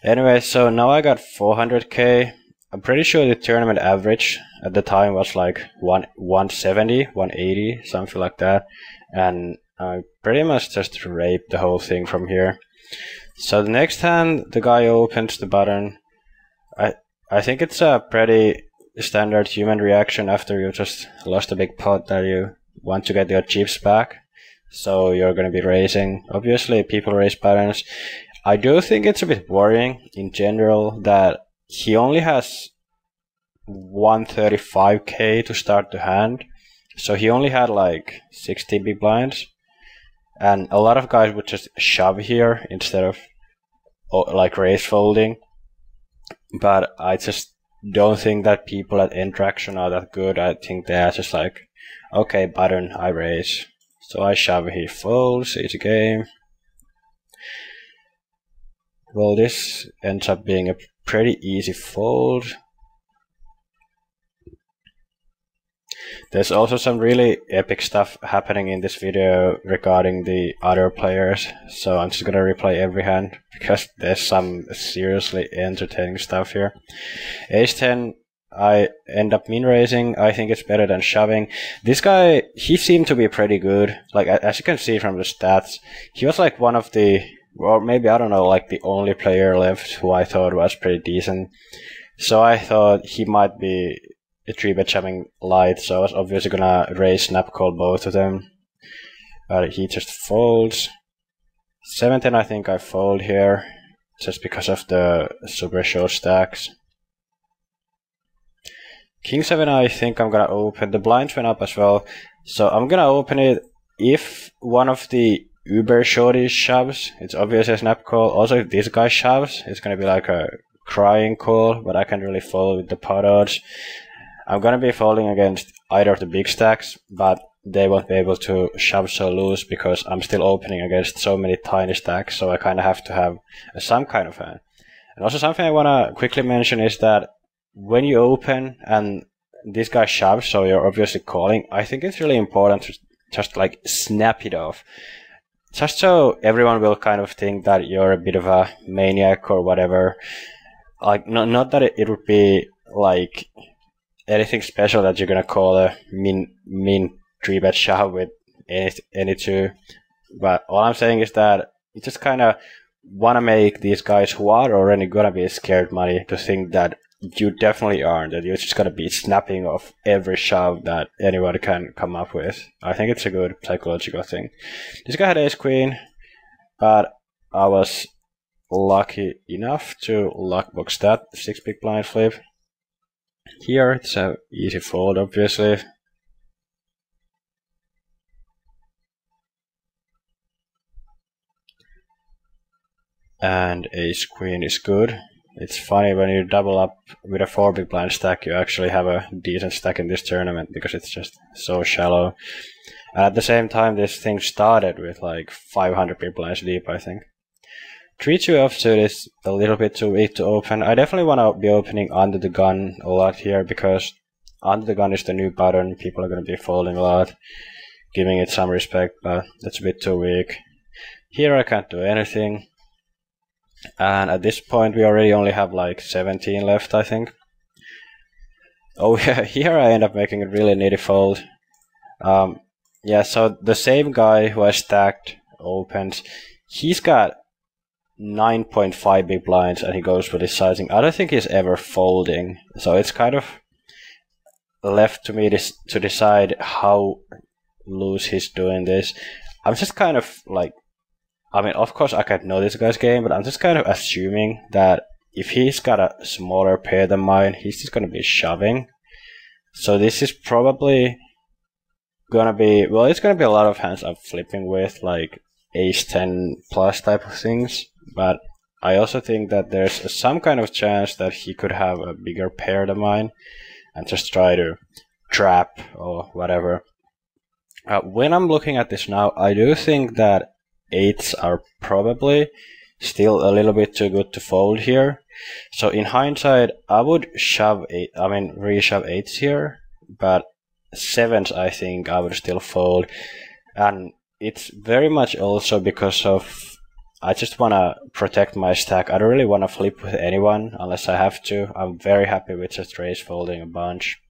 Anyway, so now I got 400k. I'm pretty sure the tournament average at the time was like 170, 180, something like that. And I pretty much just raped the whole thing from here. So the next hand, the guy opens the button. I think it's a pretty standard human reaction after you just lost a big pot that you want to get your chips back. So you're going to be raising. Obviously, people raise buttons. I do think it's a bit worrying in general that he only has 135k to start the hand. So he only had like 60 big blinds. And a lot of guys would just shove here instead of like raise folding. But I just don't think that people at Entraction are that good. I think they are just like, okay, button, I raise. So I shove, he folds, easy game. Well, this ends up being a pretty easy fold. There's also some really epic stuff happening in this video regarding the other players, so I'm just gonna replay every hand because there's some seriously entertaining stuff here. Ace 10, I end up min raising. I think it's better than shoving. This guy, he seemed to be pretty good. Like, as you can see from the stats, he was like one of the, or maybe, I don't know, like the only player left who I thought was pretty decent. So I thought he might be a 3-bet jamming light, so I was obviously gonna raise snap call both of them. But he just folds. 7-10, I think I fold here, just because of the super short stacks. King 7, I think I'm gonna open. The blinds went up as well, so I'm gonna open it. If one of the uber shorties shoves, it's obviously a snap call. Also, if this guy shoves, it's gonna be like a crying call, but I can really fold with the pot odds. I'm gonna be folding against either of the big stacks, but they won't be able to shove so loose because I'm still opening against so many tiny stacks, so I kind of have to have some kind of hand. And also something I wanna quickly mention is that when you open and this guy shoves, so you're obviously calling, I think it's really important to just like snap it off. Just so everyone will kind of think that you're a bit of a maniac or whatever. Like, not that it would be like anything special that you're gonna call a min 3-bet shove with any two, but all I'm saying is that you just kind of want to make these guys who are already gonna be scared money to think that you definitely aren't, that you're just gonna be snapping off every shove that anyone can come up with. I think it's a good psychological thing. This guy had ace queen, but I was lucky enough to luckbox that 6 big blind flip. Here it's an easy fold, obviously. And ace queen is good. It's funny when you double up with a 4 big blind stack, you actually have a decent stack in this tournament because it's just so shallow. And at the same time, this thing started with like 500 big blinds deep, I think. 3-2 offsuit is a little bit too weak to open. I definitely want to be opening under the gun a lot here because under the gun is the new button. People are going to be folding a lot, giving it some respect, but that's a bit too weak. Here I can't do anything. And at this point we already only have like 17 left, I think. Oh yeah, here I end up making a really nitty fold. Yeah, so the same guy who I stacked opens. He's got 9.5 big blinds and he goes with his sizing. I don't think he's ever folding, so it's kind of left to me to decide how loose he's doing this. I'm just kind of like, I mean, of course I can't know this guy's game, but I'm just kind of assuming that if he's got a smaller pair than mine, he's just gonna be shoving. So this is probably gonna be, well, it's gonna be a lot of hands I'm flipping with, like ace 10 plus type of things. But I also think that there's some kind of chance that he could have a bigger pair than mine and just try to trap or whatever. When I'm looking at this now, I do think that 8s are probably still a little bit too good to fold here. So in hindsight, I would reshove 8s here, but 7s I think I would still fold. And it's very much also because of I just want to protect my stack. I don't really want to flip with anyone unless I have to. I'm very happy with just raise folding a bunch.